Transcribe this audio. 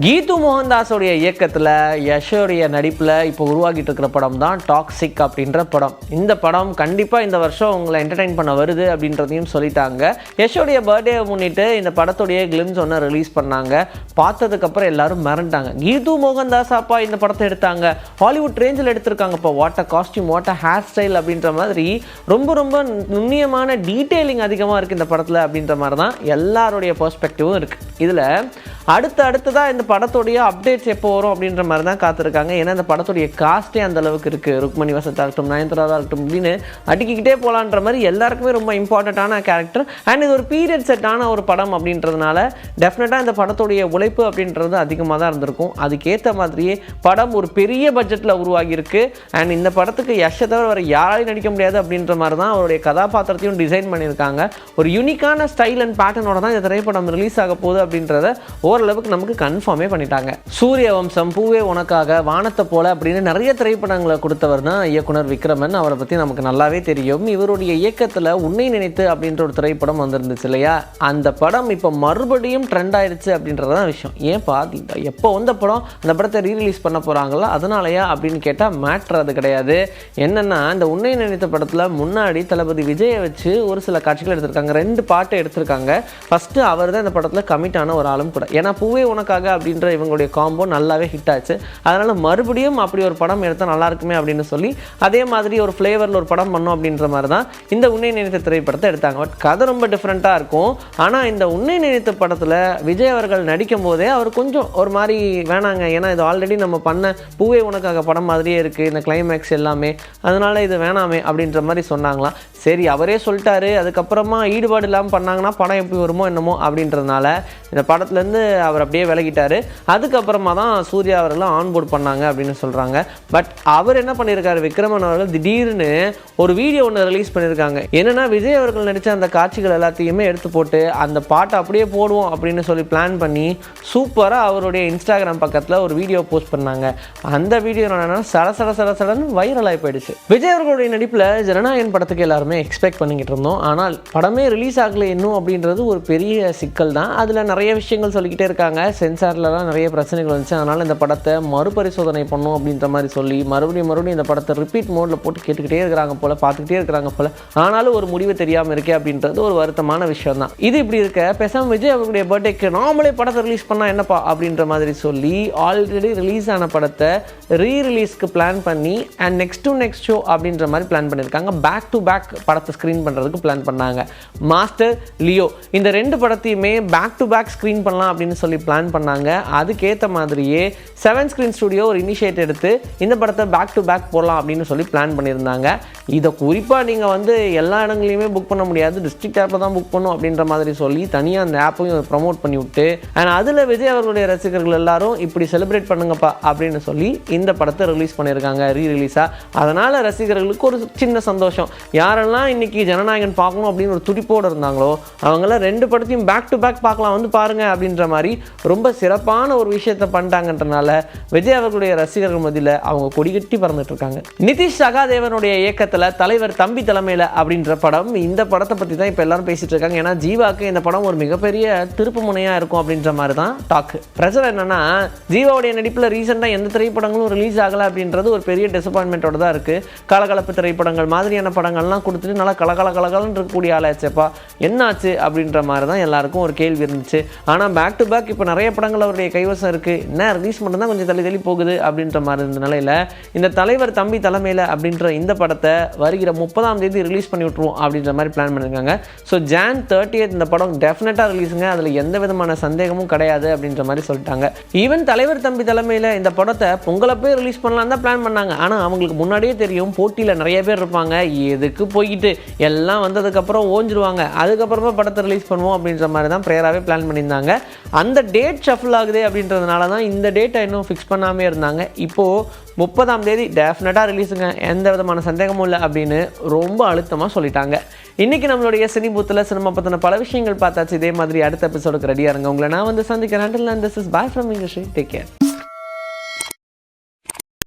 கீது மோகன்தாஸோடைய இயக்கத்தில் யஷோடைய நடிப்பில் இப்போ உருவாகிட்டு இருக்கிற படம் தான் டாக்ஸிக் அப்படின்ற படம். இந்த படம் கண்டிப்பாக இந்த வருஷம் உங்களை என்டர்டெயின் பண்ண வருது அப்படின்றதையும் சொல்லிட்டாங்க. யஷோடைய பர்த்டே முன்னிட்டு இந்த படத்துடைய கிளிம்ஸ் ஒன்று ரிலீஸ் பண்ணாங்க. பார்த்ததுக்கப்புறம் எல்லாரும் மிரண்டாங்க. கீது மோகன்தாஸாப்பா இந்த படத்தை எடுத்தாங்க, ஹாலிவுட் ரேஞ்சில் எடுத்திருக்காங்கப்பா, வாட்ட காஸ்டியூம், வாட்ட ஹேர் ஸ்டைல் அப்படின்ற மாதிரி ரொம்ப ரொம்ப நுண்ணியமான டீட்டெயிலிங் அதிகமாக இருக்குது இந்த படத்தில் அப்படின்ற மாதிரி தான் எல்லாருடைய பெர்ஸ்பெக்டிவும் இருக்குது. இதில் அடுத்ததாக இந்த படத்துடைய அப்டேட்ஸ் எப்போ வரும் அப்படின்ற மாதிரி தான் காத்திருக்காங்க. ஏன்னா இந்த படத்துடைய காஸ்ட்டே அந்த அளவுக்கு இருக்குது. ருக்மணி வசத்தாக இருக்கட்டும், நயன்தாரா இருக்கட்டும், அப்படின்னு அடிக்கிக்கிட்டே போகலான்ற மாதிரி எல்லாருக்குமே ரொம்ப இம்பார்ட்டண்ட்டான கேரக்டர். அண்ட் இது ஒரு பீரியட் செட்டான ஒரு படம் அப்படின்றதுனால டெஃபினட்டாக இந்த படத்துடைய உழைப்பு அப்படின்றது அதிகமாக தான் இருந்திருக்கும். அதுக்கேற்ற மாதிரியே படம் ஒரு பெரிய பட்ஜெட்டில் உருவாகியிருக்கு. அண்ட் இந்த படத்துக்கு யஷை தவிர வேறு யாராலையும் நடிக்க முடியாது அப்படின்ற மாதிரி தான் அவருடைய கதாபாத்திரத்தையும் டிசைன் பண்ணியிருக்காங்க. ஒரு யூனிக்கான ஸ்டைல் அண்ட் பேட்டர்னோட தான் இந்த திரைப்படம் ரிலீஸ் ஆக போகுது அப்படின்றத ஓரளவுக்கு நமக்கு கன்ஃபார்மே பண்ணிட்டாங்க. சூரிய வம்சம், பூவே உனக்காக, வானத்தை போல அப்படின்னு நிறைய திரைப்படங்களை கொடுத்தவர் தான் இயக்குனர் விக்ரமன். அவரை பற்றி நமக்கு நல்லாவே தெரியும். இவருடைய இயக்கத்தில் உன்னை நினைத்து அப்படின்ற ஒரு திரைப்படம் வந்திருந்துச்சு இல்லையா? அந்த படம் இப்போ மறுபடியும் ட்ரெண்ட் ஆயிடுச்சு அப்படின்றதான் விஷயம். ஏன் பார்த்தீங்க எப்போ வந்த படம் அந்த படத்தை ரீரிலீஸ் பண்ண போகிறாங்களா அதனாலயா அப்படின்னு கேட்டால் மேட்ரு அது கிடையாது. என்னென்னா இந்த உன்னை நினைத்த படத்தில் முன்னாடி தளபதி விஜயை வச்சு ஒரு சில காட்சிகள் எடுத்திருக்காங்க. 2 பாட்டு எடுத்திருக்காங்க. ஃபஸ்ட்டு அவர் தான் இந்த படத்தில் கமிட் ஆன ஒரு ஆளும் கூட. ஏன்னா பூவே உனக்காக அப்படின்ற இவங்களுடைய காம்போ நல்லாவே ஹிட் ஆச்சு. அதனால் மறுபடியும் அப்படி ஒரு படம் எடுத்தால் நல்லா இருக்குமே அப்படின்னு சொல்லி அதே மாதிரி ஒரு ஃப்ளேவரில் ஒரு படம் பண்ணோம் அப்படின்ற மாதிரி தான் இந்த உன்னை நினைத்த திரைப்படத்தை எடுத்தாங்க. பட் கதை ரொம்ப டிஃப்ரெண்ட்டாக இருக்கும். ஆனால் இந்த உன்னை நினைத்த படத்தில் விஜய் அவர்கள் நடிக்கும் போதே அவர் கொஞ்சம் ஒரு மாதிரி வேணாங்க, ஏன்னா இது ஆல்ரெடி நம்ம பண்ண பூவே உனக்காக படம் மாதிரியே இருக்குது, இந்த கிளைமேக்ஸ் எல்லாமே, அதனால் இது வேணாமே அப்படின்ற மாதிரி சொன்னாங்களாம். சரி, அவரே சொல்லிட்டாரு. அதுக்கப்புறமா ஈடுபாடு இல்லாமல் பண்ணாங்கன்னா படம் எப்படி வருமோ என்னமோ அப்படின்றதுனால இந்த படத்துலேருந்து அவர் அப்படியே விலகிட்டார். அதுக்கப்புறமா தான் சூர்யா அவரெல்லாம் ஆன்போர்ட் பண்ணாங்க அப்படின்னு சொல்கிறாங்க. பட் அவர் என்ன பண்ணியிருக்காரு, விக்ரமன் அவர்கள் திடீர்னு ஒரு வீடியோ ஒன்று ரிலீஸ் பண்ணியிருக்காங்க. என்னென்னா விஜய் அவர்கள் நடித்த அந்த காட்சிகள் எல்லாத்தையுமே எடுத்து போட்டு அந்த பாட்டை அப்படியே போடுவோம் அப்படின்னு சொல்லி பிளான் பண்ணி சூப்பராக அவருடைய இன்ஸ்டாகிராம் பக்கத்தில் ஒரு வீடியோ போஸ்ட் பண்ணாங்க. அந்த வீடியோ என்னன்னா சடன்னு வைரலாகி போயிடுச்சு. விஜய் அவர்களுடைய நடிப்பில் ஜனநாயகன் படத்துக்கு எல்லாருமே எக்ஸ்பெக்ட் பண்ணிக்கிட்டு இருந்தோம். ஆனால் படமே ரிலீஸ் ஆகலை இன்னும் அப்படின்றது ஒரு பெரிய சிக்கல் தான். அதில் நிறைய விஷயங்கள் சொல்லிக்கிட்டே இருக்காங்க. சென்சார்லலாம் நிறைய பிரச்சனைகள் வந்துச்சு. அதனால் இந்த படத்தை மறுபரிசோதனை பண்ணும் அப்படின்ற மாதிரி சொல்லி மறுபடியும் இந்த படத்தை ரிப்பீட் மோடில் போட்டு கேட்டுக்கிட்டே இருக்கிறாங்க போல், பார்த்துக்கிட்டே இருக்கிறாங்க போல். ஆனாலும் ஒரு முடிவு தெரியாமல் இருக்கே அப்படின்றது ஒரு வருத்தமான விஷயம் தான். இது இப்படி இருக்க பேசாமல் விஜய் அவர்களுடைய பர்த்டேக்கு நாமளே படத்தை ரிலீஸ் பண்ணால் என்னப்பா அப்படின்ற மாதிரி சொல்லி ஆல்ரெடி ரிலீஸ் ஆன படத்தை ரீரிலீஸ்க்கு பிளான் பண்ணி அண்ட் நெக்ஸ்ட் ஷோ அப்படின்ற மாதிரி பிளான் பண்ணியிருக்காங்க. பேக் டு பேக் படத்தை ஸ்க்ரீன் பண்ணுறதுக்கு பிளான் பண்ணாங்க. மாஸ்டர், லியோ இந்த 2 படத்தையுமே பேக் டு பேக் ஸ்க்ரீன் பண்ணலாம் அப்படின்னு சொல்லி பிளான் பண்ணாங்க. அதுக்கேற்ற மாதிரியே 7 ஸ்க்ரீன் ஸ்டுடியோ ஒரு இனிஷியேட் எடுத்து இந்த படத்தை பேக் டு பேக் போடலாம் அப்படின்னு சொல்லி பிளான் பண்ணியிருந்தாங்க. இதை குறிப்பாக நீங்கள் எல்லா இடங்களையுமே புக் பண்ண முடியாது, டிஸ்ட்ரிக்ட் ஆப்பில் தான் புக் பண்ணும் அப்படின்ற மாதிரி சொல்லி தனியாக அந்த ஆப்பையும் ப்ரமோட் பண்ணி விட்டு அண்ட் அதில் விஜய் அவர்களுடைய ரசிகர்கள் எல்லாரும் இப்படி செலிப்ரேட் பண்ணுங்கப்பா அப்படின்னு சொல்லி இந்த படத்தை ரிலீஸ் பண்ணியிருக்காங்க ரீரிலீஸாக. அதனால் ரசிகர்களுக்கு ஒரு சின்ன சந்தோஷம். யாரெல்லாம் இன்னைக்கு ஜனநாயகன் பார்க்கணும் அப்படின்னு ஒரு துடிப்போடு இருந்தாங்களோ அவங்களாம் 2 படத்தையும் பேக் டு பேக் பார்க்கலாம், வந்து பாருங்க அப்படின்ற மாதிரி ரொம்ப சிறப்பான ஒரு விஷயத்தை பண்ணிட்டாங்கன்றனால விஜய் அவர்களுடைய ரசிகர்கள் மத்தியில் அவங்க கொடிகட்டி பறந்துட்டு இருக்காங்க. நிதிஷ் சகாதேவனுடைய இயக்கத்தில் தலைவர் தம்பி தலைமையில் அப்படின்ற படம், இந்த படத்தை பற்றி தான் இப்போ எல்லாரும் பேசிட்டு இருக்காங்க. ஏன்னா ஜீவாக்கு இந்த படம் ஒரு மிகப்பெரிய திருப்பு முனையாக இருக்கும் அப்படின்ற மாதிரி தான் டாக்கு. பிரச்சனை என்னன்னா ஜீவாவுடைய நடிப்பில் ரீசெண்டாக எந்த திரைப்படங்களும் ரிலீஸ் ஆகலை அப்படின்றது ஒரு பெரிய டிசப்பாயின்மெண்ட்டோட தான் இருக்குது. கலகலப்பு திரைப்படங்கள் மாதிரியான படங்கள்லாம் கொடுத்துட்டு நல்லா கலகலன்னு இருக்கக்கூடிய ஆளாச்சேப்பா, என்னாச்சு அப்படின்ற மாதிரி தான் எல்லாருக்கும் ஒரு கேள்வி இருந்துச்சு. ஆனால் பேக் டு பேக் இப்போ நிறைய படங்கள் அவருடைய கைவசம் இருக்குது. என்ன ரிலீஸ் மட்டும் தான் கொஞ்சம் தள்ளி போகுது அப்படின்ற மாதிரி இருந்த நிலையில் இந்த தலைவர் தம்பி தலைமையில் அப்படின்ற இந்த படத்தை வருகிற 30ஆம் தேதி ரிலீஸ் பண்ணி விட்டுருவோம் அப்படின்ற மாதிரி பிளான் பண்ணியிருக்காங்க. ஸோ Jan 30th இந்த படம் டெஃபினட்டாக ரிலீஸுங்க, அதில் எந்த விதமான சந்தேகமும் கிடையாது அப்படின்ற மாதிரி சொல்லிட்டாங்க. ஈவன் தலைவர் தம்பி தலைமையில் இந்த படத்தை பொங்கலப்பே ரிலீஸ் பண்ணலாம் தான் பிளான் பண்ணாங்க. ஆனால் அவங்களுக்கு முன்னாடியே தெரியும் போட்டியில் நிறைய பேர் இருப்பாங்க, எதுக்கு போய்கிட்டு எல்லாம் வந்ததுக்கப்புறம் ஓஞ்சிருவாங்க, அதுக்கப்புறமா படத்தை ரிலீஸ் பண்ணுவோம் அப்படின்ற மாதிரி தான் ப்ரேயராகவே பிளான் பண்ணியிருந்தாங்க. அந்த டேட் ஷஃபிள் ஆகுது அப்படின்றதுனால தான் இந்த டேட்டை இன்னும் ஃபிக்ஸ் பண்ணாமே இருந்தாங்க. இப்போது 30ஆம் தேதி டெஃபினட்டாக ரிலீஸுங்க, எந்த விதமான சந்தேகமும் இல்லை அப்படின்னு ரொம்ப அழுத்தமாக சொல்லிட்டாங்க. இன்றைக்கி நம்மளுடைய சினி பூத்தில் சினிமா பற்றின பல விஷயங்கள் பார்த்தாச்சு. இதே மாதிரி அடுத்த எபிசோடுக்கு ரெடியாக இருங்க. உங்களை நான் சந்திக்கிறேன். Until then, this is bye from English. Take care.